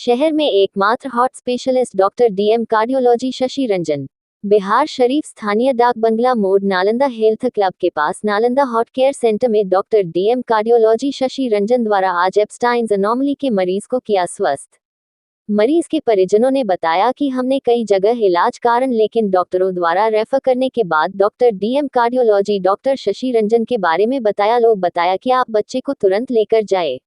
शहर में एकमात्र heart specialist doctor DM cardiology Shashi Ranjan. Bihar Sharif स्थानीय डाक बंगला मोड़ नालंदा हेल्थ क्लब के पास नालंदा हार्ट केयर सेंटर में doctor DM cardiology Shashi Ranjan द्वारा आज एब्स्टाइन्स अनोमली के मरीज को किया स्वस्थ। मरीज के परिजनों ने बताया कि हमने कई जगह इलाज कारण लेकिन डॉक्टरों द्वारा रेफर करने के बाद doctor DM cardiology doctor Shashi Ranjan के बारे में बताया कि आप बच्चे को तुरंत लेकर जाए।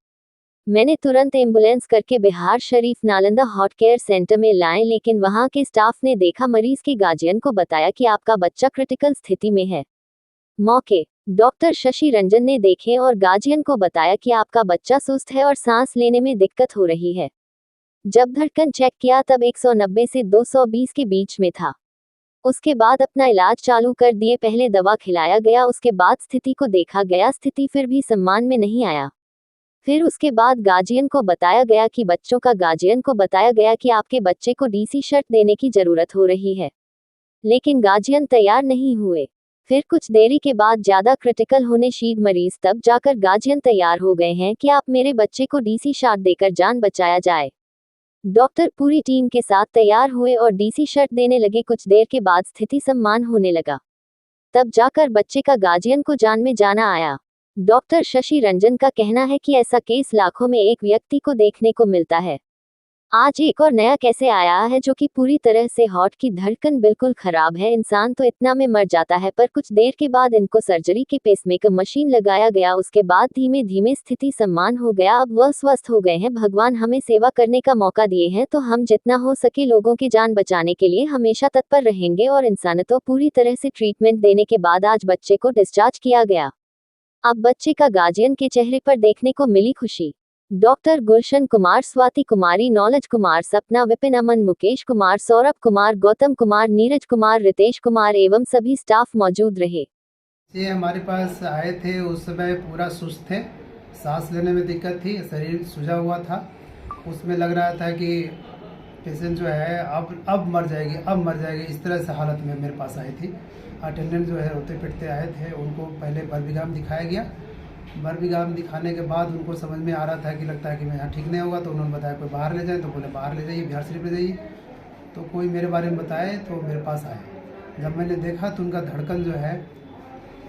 मैंने तुरंत एम्बुलेंस करके Bihar Sharif Nalanda heart care centre में लाए, लेकिन वहां के स्टाफ ने देखा मरीज के गार्जियन को बताया कि आपका बच्चा क्रिटिकल स्थिति में है। मौके डॉक्टर शशि रंजन ने देखे और गार्जियन को बताया कि आपका बच्चा सुस्त है और सांस लेने में दिक्कत हो रही है। जब धड़कन चेक किया तब 190 से 220 के बीच में था। उसके बाद अपना इलाज चालू कर दिए। पहले दवा खिलाया गया, उसके बाद स्थिति को देखा गया, स्थिति फिर भी सम्मान में नहीं आया। फिर उसके बाद गार्जियन को बताया गया कि आपके बच्चे को डीसी शर्ट देने की जरूरत हो रही है, लेकिन गार्जियन तैयार नहीं हुए। फिर कुछ देरी के बाद ज्यादा क्रिटिकल होने शीट मरीज, तब जाकर गार्जियन तैयार हो गए हैं कि आप मेरे बच्चे को डीसी शर्ट देकर जान बचाया जाए। डॉक्टर पूरी टीम के साथ तैयार हुए और डीसी शर्ट देने लगे। कुछ देर के बाद स्थिति सम्मान होने लगा, तब जाकर बच्चे का गार्जियन को जान में जाना आया। डॉक्टर शशि रंजन का कहना है कि ऐसा केस लाखों में एक व्यक्ति को देखने को मिलता है। आज एक और नया कैसे आया है जो कि पूरी तरह से हार्ट की धड़कन बिल्कुल खराब है। इंसान तो इतना में मर जाता है, पर कुछ देर के बाद इनको सर्जरी के पेसमेकर मशीन लगाया गया। उसके बाद धीमे धीमे स्थिति सम्मान हो गया। अब वह स्वस्थ हो गए हैं। भगवान हमें सेवा करने का मौका दिए हैं तो हम जितना हो सके लोगों की जान बचाने के लिए हमेशा तत्पर रहेंगे। और इंसान तो पूरी तरह से ट्रीटमेंट देने के बाद आज बच्चे को डिस्चार्ज किया गया। अब बच्चे का गार्जियन के चेहरे पर देखने को मिली खुशी। डॉक्टर गुलशन कुमार, स्वाति कुमारी, नॉलेज कुमार, सपना, विपिन, अमन, मुकेश कुमार, सौरभ कुमार, गौतम कुमार, नीरज कुमार, रितेश कुमार एवं सभी स्टाफ मौजूद रहे। ये हमारे पास आए थे, उस समय पूरा सुस्त थे, सांस लेने में दिक्कत थी, शरीर सूजा हुआ था। उसमें लग रहा था कि पेशेंट जो है अब मर जाएगी, इस तरह से हालत में मेरे पास आई थी। अटेंडेंट जो है रोते पिटते आए थे, उनको पहले बर्मिंघम दिखाया गया। बर्मिंघम दिखाने के बाद उनको समझ में आ रहा था कि लगता है कि मैं यहाँ ठीक नहीं होगा, तो उन्होंने बताया कोई बाहर ले जाए, तो बोले बाहर ले जाइए, बिहार शरीफ ले जाइए। तो कोई मेरे बारे में बताए तो मेरे पास आए। जब मैंने देखा तो उनका धड़कन जो है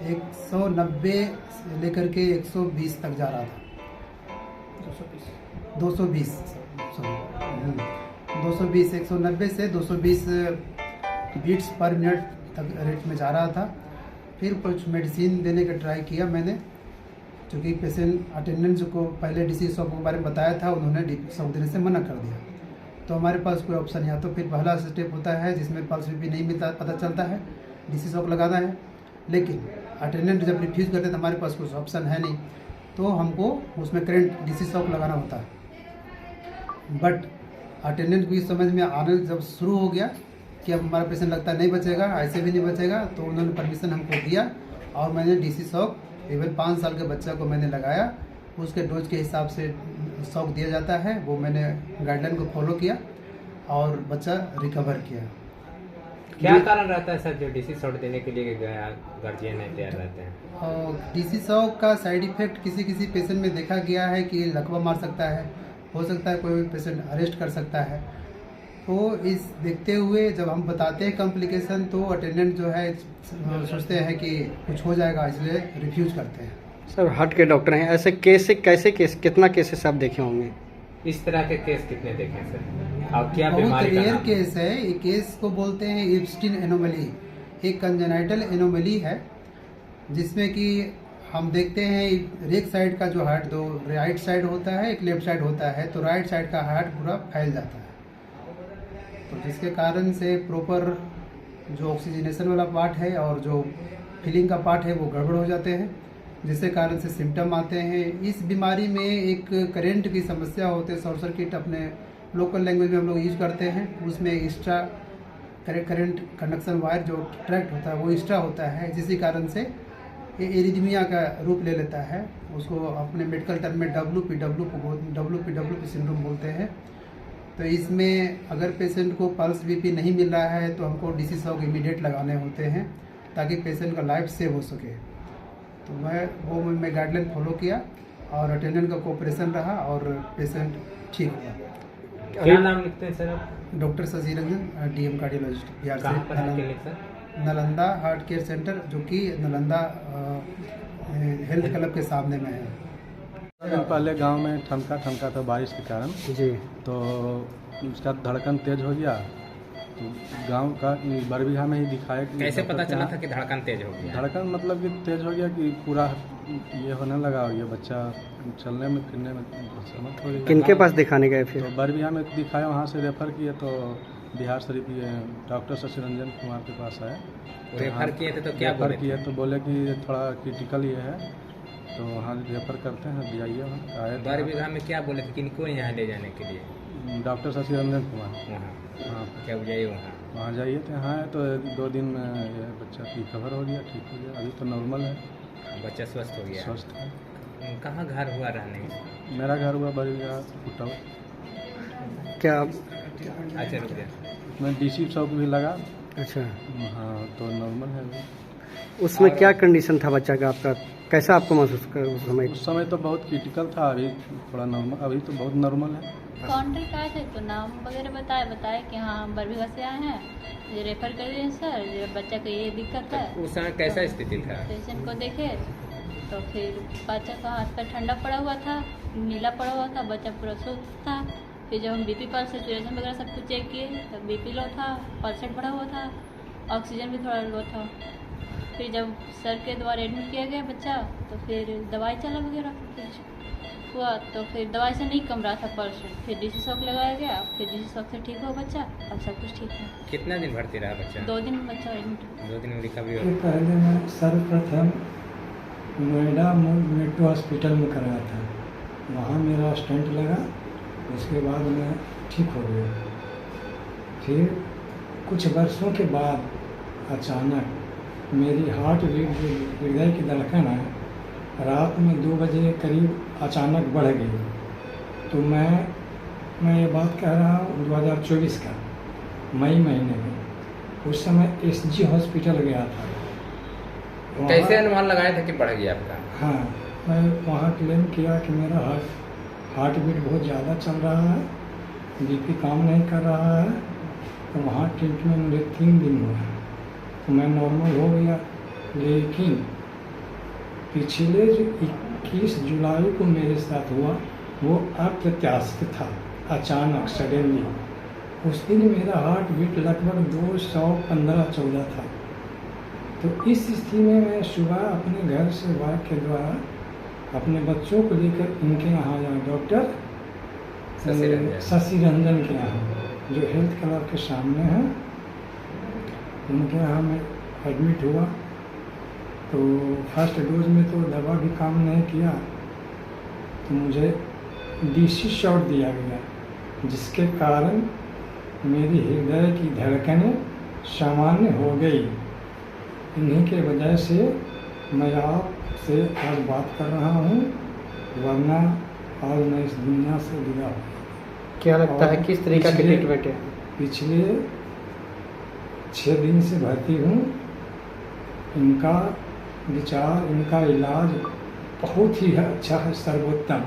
190 से लेकर के 120 तक जा रहा था। 220 190 से 220 बीट्स पर मिनट तक रेट में जा रहा था। फिर कुछ मेडिसिन देने का ट्राई किया मैंने, क्योंकि पेशेंट अटेंडेंट को पहले डीसी शॉक के बारे में बताया था, उन्होंने डीसी शॉक देने से मना कर दिया। तो हमारे पास कोई ऑप्शन नहीं, तो फिर पहला स्टेप होता है जिसमें पल्स भी नहीं मिलता, पता चलता है डीसी शॉक लगाना है। लेकिन अटेंडेंट जब रिफ्यूज़ करते तो हमारे पास कुछ ऑप्शन है नहीं, तो हमको उसमें करंट डीसी शॉक लगाना होता है। बट अटेंडेंट को इस समझ में आने जब शुरू हो गया कि अब हमारा पेशेंट लगता नहीं बचेगा, ऐसे भी नहीं बचेगा, तो उन्होंने परमिशन हमको दिया और मैंने डीसी शॉक इवन 5 साल के बच्चा को मैंने लगाया। उसके डोज के हिसाब से शॉक दिया जाता है, वो मैंने गाइडलाइन को फॉलो किया और बच्चा रिकवर किया। क्या कारण रहता है सर जो डीसी शॉट देने के लिए गार्जियन नहीं तैयार रहते हैं? डीसी शॉक का साइड इफेक्ट किसी किसी में देखा गया है कि लकवा मार सकता है, हो सकता है कोई पेशेंट अरेस्ट कर सकता है। तो इस देखते हुए जब हम बताते हैं कॉम्प्लिकेशन, तो अटेंडेंट जो है सोचते हैं कि कुछ हो जाएगा, इसलिए रिफ्यूज करते हैं। सर हार्ट के डॉक्टर हैं, ऐसे कितना केसेस आप देखे होंगे? इस तरह के केस कितने देखे सर? आप क्या बहुत रेयर केस है। ये केस को बोलते हैं एब्स्टीन एनोमली, एक कंजेनाइटल एनोमली है, जिसमें कि हम देखते हैं एक साइड का जो हार्ट, दो राइट साइड होता है, एक लेफ्ट साइड होता है, तो राइट साइड का हार्ट पूरा फैल जाता है, तो जिसके कारण से प्रॉपर जो ऑक्सीजनेशन वाला पार्ट है और जो फीलिंग का पार्ट है वो गड़बड़ हो जाते हैं, जिसके कारण से सिम्टम आते हैं। इस बीमारी में एक करंट की समस्या होती है, शॉर्ट सर्किट अपने लोकल लैंग्वेज में हम लोग यूज करते हैं। उसमें एक्स्ट्रा करंट कंडक्शन वायर जो ट्रैक्ट होता है वो एक्स्ट्रा होता है, जिसके कारण से ये एरिथमिया का रूप ले लेता है। उसको अपने मेडिकल टर्म में WPW सिंड्रोम बोलते हैं। तो इसमें अगर पेशेंट को पल्स बीपी नहीं मिल रहा है तो हमको डीसी शॉक इमीडिएट लगाने होते हैं ताकि पेशेंट का लाइफ सेव हो सके। तो मैं गाइडलाइन फॉलो किया और अटेंडेंट का कोऑपरेशन रहा और पेशेंट ठीक हुआ। क्या नाम लिखते हैं सर आप? Doctor Shashi Ranjan, DM cardiologist Bihar कहाँ पर है से। Clinic sir? Nalanda heart care centre, जो कि नालंदा हेल्थ क्लब के सामने में है। दिन पहले गांव में ठनका था बारिश के कारण, जी। तो उसका धड़कन तेज हो गया। तो गांव का बरबीघा में ही दिखाया कि कैसे पता डॉक्टर के चला यहाँ था कि धड़कन तेज हो गया? धड़कन मतलब कि तेज हो गया कि पूरा ये होने लगा, ये बच्चा चलने में फिरने में समर्थ हो गया। किनके पास दिखाने गए फिर? तो बरबीघा में दिखाया, वहाँ से रेफ़र किए तो बिहार शरीफ ये डॉक्टर शशि रंजन कुमार के पास आए। रेफर किए थे तो क्या रेफ़र बोले किए थे? तो बोले कि ये थोड़ा क्रिटिकल ये है, तो वहाँ रेफ़र करते हैं, जाइए वहाँ आए थे। बरबीघा में क्या बोले थे, किनको यहाँ ले जाने के लिए? डॉक्टर शशि रंजन कुमार, वहाँ हाँ क्या जाइए वहाँ? वहाँ जाइए थे। हाँ तो 2 दिन में ये बच्चा रिकवर हो गया, ठीक हो गया, अभी तो नॉर्मल है, बच्चा स्वस्थ हो गया। स्वस्थ है। कहाँ घर हुआ रहने में? मेरा घर हुआ बरबीघा कुटाव, क्या? अच्छा रुक गया। उसमें डीसी चौक भी लगा। अच्छा, हाँ तो नॉर्मल है अभी। उसमें क्या कंडीशन था बच्चा का आपका? कैसा आपको महसूस कर उस समय? उस समय तो बहुत क्रिटिकल था, अभी थोड़ा नॉर्मल, अभी तो बहुत नॉर्मल है। काउंटर आए थे तो नाम वगैरह बताए कि हाँ हम बरबीघा से आए हैं, ये रेफर कर दिए सर, ये बच्चा को ये दिक्कत है। उस समय कैसा स्थिति था? पेशेंट को देखे तो फिर बच्चा का हाथ पर ठंडा पड़ा हुआ था, नीला पड़ा हुआ था, बच्चा पूरा सुस्त था। फिर जब हम बीपी पल्स सेचुरेशन वगैरह सब कुछ चेक किए तब बीपी लो था, पल्स रेट बढ़ा हुआ था, ऑक्सीजन भी थोड़ा लो था। फिर जब सर के द्वारा एडमिट किया गया बच्चा, तो फिर दवाई चला वगैरह कुछ हुआ, तो फिर दवाई से नहीं कम रहा था पल्स रेट, फिर डीसी शॉक लगाया गया, फिर डीसी शॉक से ठीक हुआ बच्चा, अब सब कुछ ठीक है। कितना दिन भर्ती रहा बच्चा? 2 दिन में बच्चा एडमिट। 2 दिन में रिकवरी इसके हो? पहले मैं सर्वप्रथम नोएडा मेट्रो हॉस्पिटल में कराया था, वहाँ मेरा स्टेंट लगा, उसके बाद मैं ठीक हो गया। फिर कुछ वर्षों के बाद अचानक मेरी हार्ट बीट, जो हृदय की धड़कन है, रात में 2 बजे करीब अचानक बढ़ गई। तो मैं ये बात कह रहा हूँ 2024 का मई महीने में, उस समय एसजी हॉस्पिटल गया था। कैसे अनुमान लगाए थे कि बढ़ गया आपका? हाँ, मैं वहाँ क्लेम किया कि मेरा हार्ट बीट बहुत ज़्यादा चल रहा है, बीपी काम नहीं कर रहा है। तो वहाँ ट्रीटमेंट मुझे 3 दिन हुआ, तो मैं नॉर्मल हो गया। लेकिन पिछले जो 21 जुलाई को मेरे साथ हुआ वो अप्रत्याशित था, अचानक सडनली। उस दिन मेरा हार्ट बीट लगभग 215-14 था। तो इस स्थिति में मैं सुबह अपने घर से बाइक के द्वारा अपने बच्चों को लेकर इनके यहाँ आया, डॉक्टर शशि रंजन के यहाँ, जो हेल्थ क्लब के सामने है, उनके यहाँ मैं एडमिट हुआ। तो फर्स्ट डोज में तो दवा भी काम नहीं किया, तो मुझे डीसी शॉट दिया गया, जिसके कारण मेरी हृदय की धड़कनें सामान्य हो गई। इन्हीं के वजह से मैं आपसे आज बात कर रहा हूँ, वरना आज मैं इस दुनिया से विदा हो। क्या लगता है किस तरीका की ट्रीटमेंट है? पिछले 6 दिन से भर्ती हूँ। इनका विचार, इनका इलाज बहुत ही अच्छा है, सर्वोत्तम।